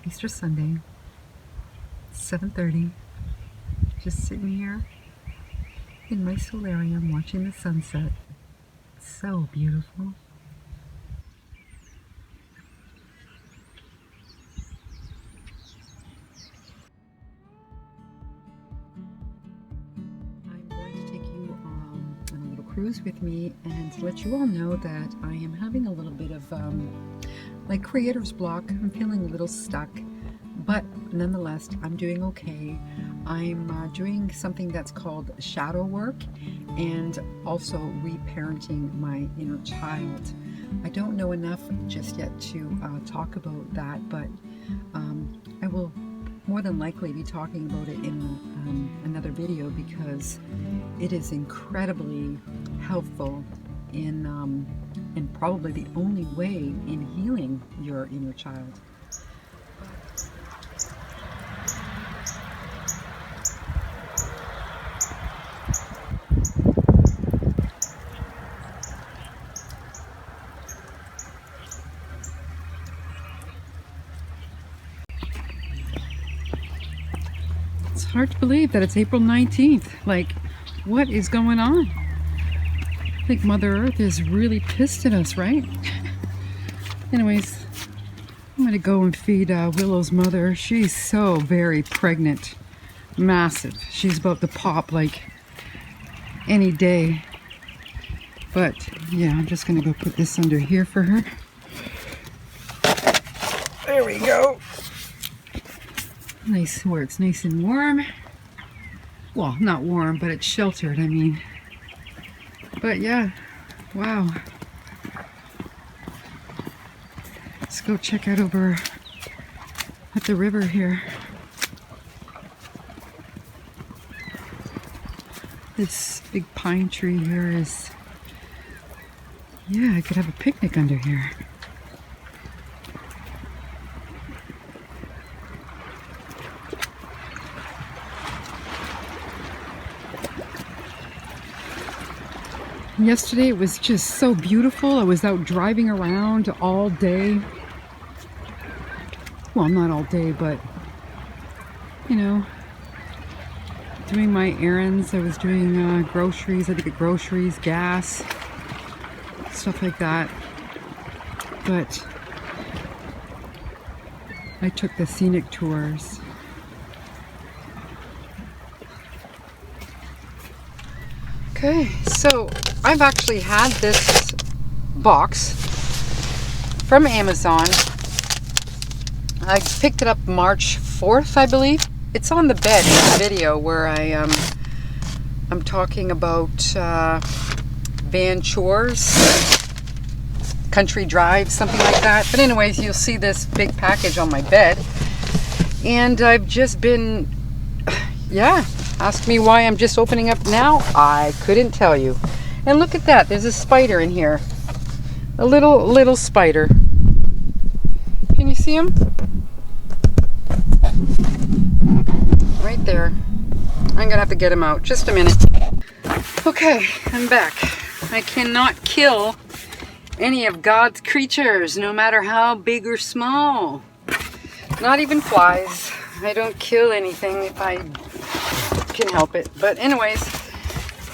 Easter Sunday, 7:30, just sitting here in my solarium watching the sunset. So beautiful. I'm going to take you on a little cruise with me and to let you all know that I am having a little bit of like creator's block. I'm feeling a little stuck, but nonetheless I'm doing okay. I'm doing something that's called shadow work and also reparenting my inner child. I don't know enough just yet to talk about that, but I will more than likely be talking about it in another video because it is incredibly helpful in and probably the only way in healing your inner child. It's hard to believe that it's April 19th. Like, what is going on? I think Mother Earth is really pissed at us, right? Anyways, I'm gonna go and feed Willow's mother. She's so very pregnant, massive. She's about to pop like any day. But yeah, I'm just gonna go put this under here for her. There we go. Nice, where it's nice and warm. Well, not warm, but it's sheltered, I mean. But yeah, wow. Let's go check out over at the river here. This big pine tree here is, yeah, I could have a picnic under here. Yesterday it was just so beautiful. I was out driving around all day. Well, not all day, but you know, doing my errands. I was doing groceries. I had to get groceries, gas, stuff like that. But I took the scenic tours. Okay, so I've actually had this box from Amazon. I picked it up March 4th, I believe. It's on the bed in the video where I'm talking about van chores, country drives, something like that. But anyways, you'll see this big package on my bed. And I've just been, yeah, ask me why I'm just opening up now. I couldn't tell you. And look at that, there's a spider in here. A little spider. Can you see him? Right there. I'm gonna have to get him out. Just a minute. Okay, I'm back. I cannot kill any of God's creatures, no matter how big or small. Not even flies. I don't kill anything if I can help it. But anyways,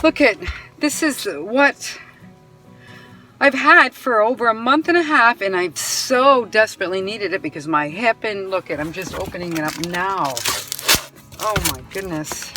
look at, this is what I've had for over a month and a half, and I've so desperately needed it because my hip, and look at, I'm just opening it up now. Oh my goodness.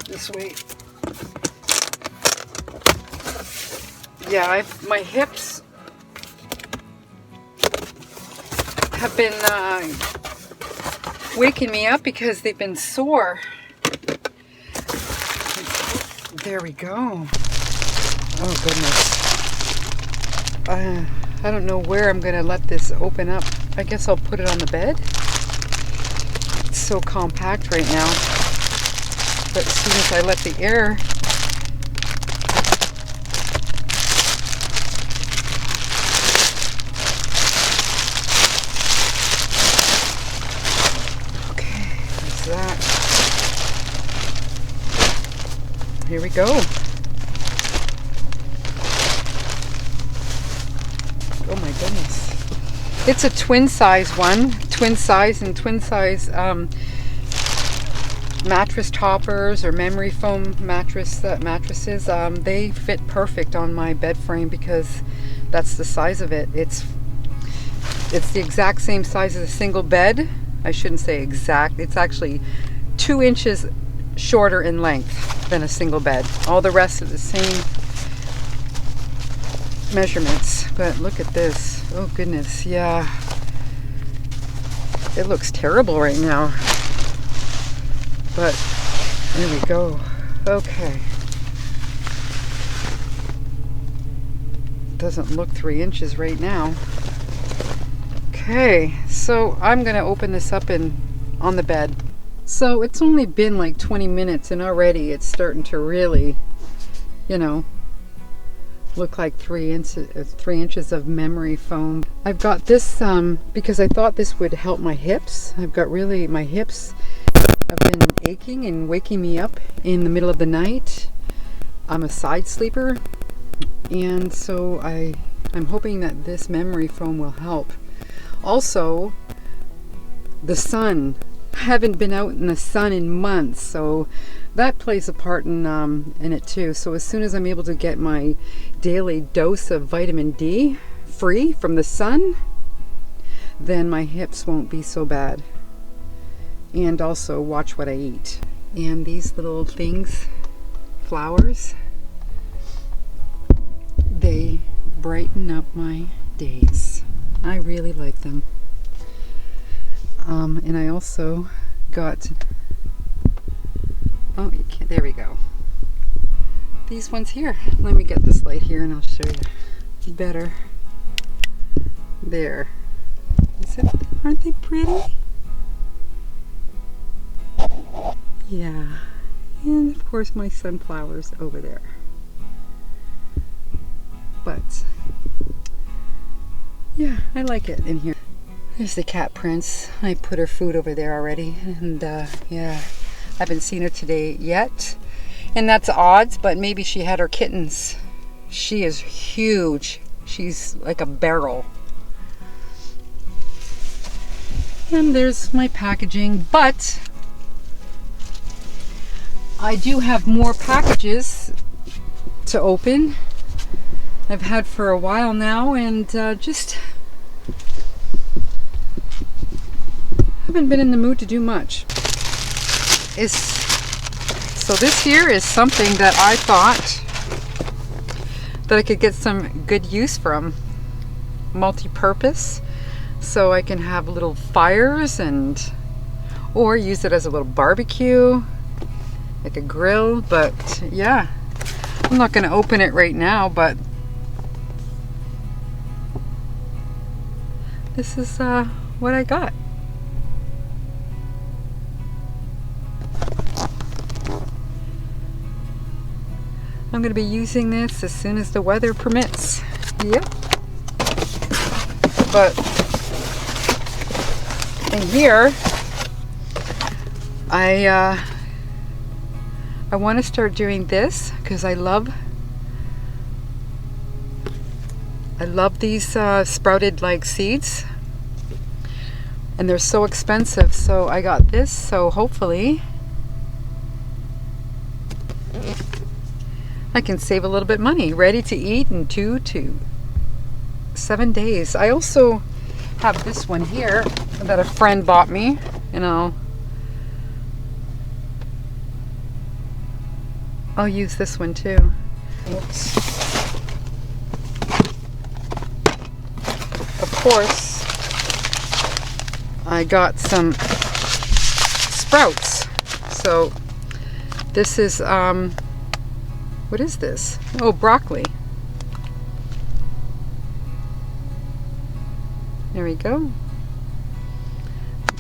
This way. Yeah, my hips have been waking me up because they've been sore. There we go. Oh goodness. I don't know where I'm gonna let this open up. I guess I'll put it on the bed. It's so compact right now. But as soon as I let the air that. Here we go. Oh my goodness. It's a twin size one, twin size and twin size mattress toppers or memory foam mattresses. They fit perfect on my bed frame because that's the size of it. It's the exact same size as a single bed. I shouldn't say exact. It's actually 2 inches shorter in length than a single bed. All the rest are the same measurements. But look at this. Oh goodness, yeah. It looks terrible right now. But there we go. Okay. Doesn't look 3 inches right now. Okay, so I'm gonna open this up on the bed. So it's only been like 20 minutes and already it's starting to really, you know, look like 3 inches of memory foam. I've got this because I thought this would help my hips. My hips have been aching and waking me up in the middle of the night. I'm a side sleeper, and so I'm hoping that this memory foam will help. Also, the sun. I haven't been out in the sun in months, so that plays a part in it too. So as soon as I'm able to get my daily dose of vitamin D free from the sun, then my hips won't be so bad. And also watch what I eat. And these little things, flowers, they brighten up my days. I really like them. And I also got, oh, you can't, there we go. These ones here. Let me get this light here and I'll show you better. There. Aren't they pretty? Yeah. And of course my sunflowers over there. But yeah, I like it in here. There's the cat Prince. I put her food over there already, and yeah, I haven't seen her today yet, and that's odds, but maybe she had her kittens. She is huge. She's like a barrel. And there's my packaging, but I do have more packages to open. I've had for a while now, and just haven't been in the mood to do much. So this here is something that I thought that I could get some good use from. Multi-purpose, so I can have little fires or use it as a little barbecue, like a grill. But yeah, I'm not going to open it right now, but this is what I got. I'm going to be using this as soon as the weather permits. Yep. But in here, I want to start doing this because I love these sprouted like seeds, and they're so expensive. So I got this. So hopefully I can save a little bit money. Ready to eat in 2 to 7 days. I also have this one here that a friend bought me, and I'll use this one too. Oops. Of course, I got some sprouts. So this is what is this? Oh, broccoli. There we go.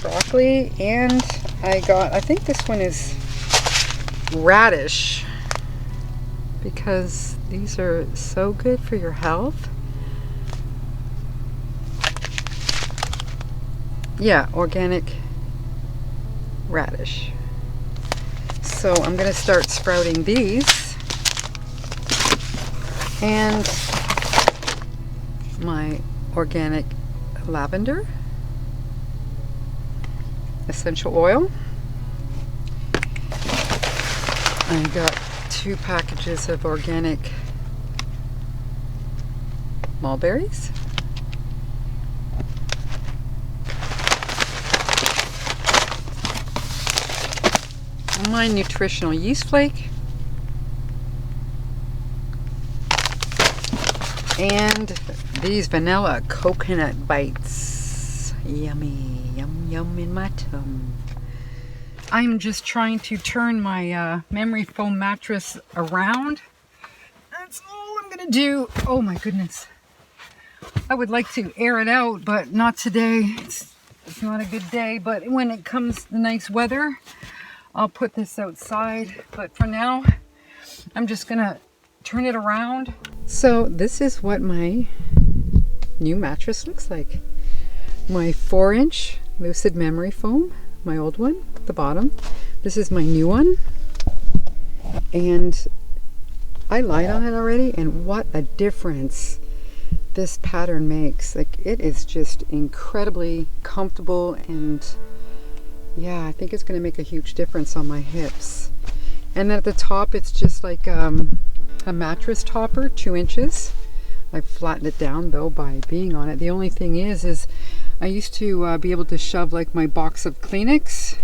Broccoli, and I think this one is radish, because these are so good for your health. Yeah, organic radish. So I'm going to start sprouting these. And my organic lavender. essential oil. I got 2 packages of organic mulberries. My nutritional yeast flake. And these vanilla coconut bites. Yummy, yum yum in my tum. I'm just trying to turn my memory foam mattress around. That's all I'm gonna do. Oh my goodness. I would like to air it out, but not today. It's not a good day, but when it comes the nice weather, I'll put this outside. But for now, I'm just gonna turn it around. So this is what my new mattress looks like. My 4-inch Lucid memory foam, my old one at the bottom. This is my new one. And I lied on it already, and what a difference this pattern makes. Like, it is just incredibly comfortable, and yeah, I think it's going to make a huge difference on my hips. And then at the top, it's just like a mattress topper, 2 inches. I flattened it down though by being on it. The only thing is I used to be able to shove like my box of Kleenex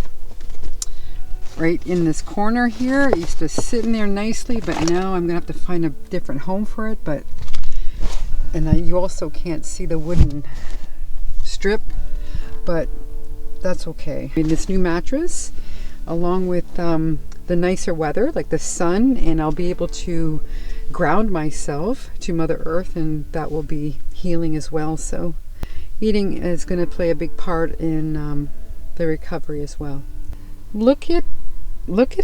right in this corner here. It used to sit in there nicely, but now I'm gonna have to find a different home for it. And you also can't see the wooden strip, but that's okay. In this new mattress, along with the nicer weather, like the sun, and I'll be able to ground myself to Mother Earth, and that will be healing as well. So eating is going to play a big part in the recovery as well. Look at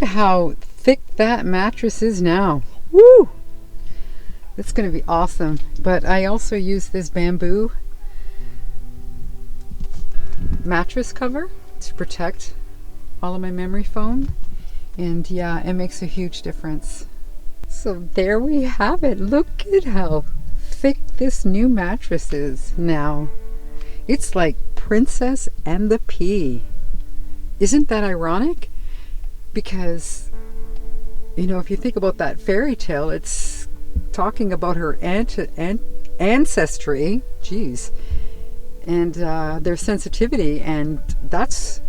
how thick that mattress is now. Woo! It's going to be awesome. But I also use this bamboo mattress cover to protect all of my memory foam, and yeah, it makes a huge difference. So there we have it. Look at how thick this new mattress is now. It's like Princess and the Pea. Isn't that ironic? Because, you know, if you think about that fairy tale, it's talking about her ancestry, geez, and their sensitivity, and that's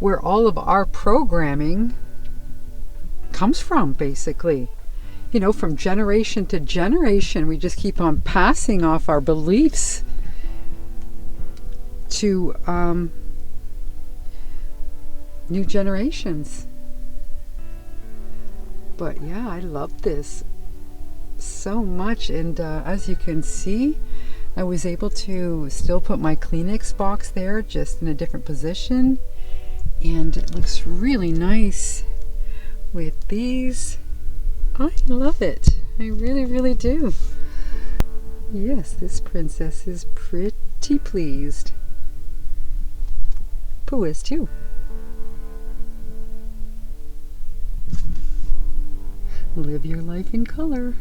where all of our programming comes from, basically. You know, from generation to generation, we just keep on passing off our beliefs to new generations. But yeah, I love this so much, and as you can see, I was able to still put my Kleenex box there, just in a different position, and it looks really nice with these. I love it. I really, really do. Yes, this princess is pretty pleased. Pooh is too. Live your life in color.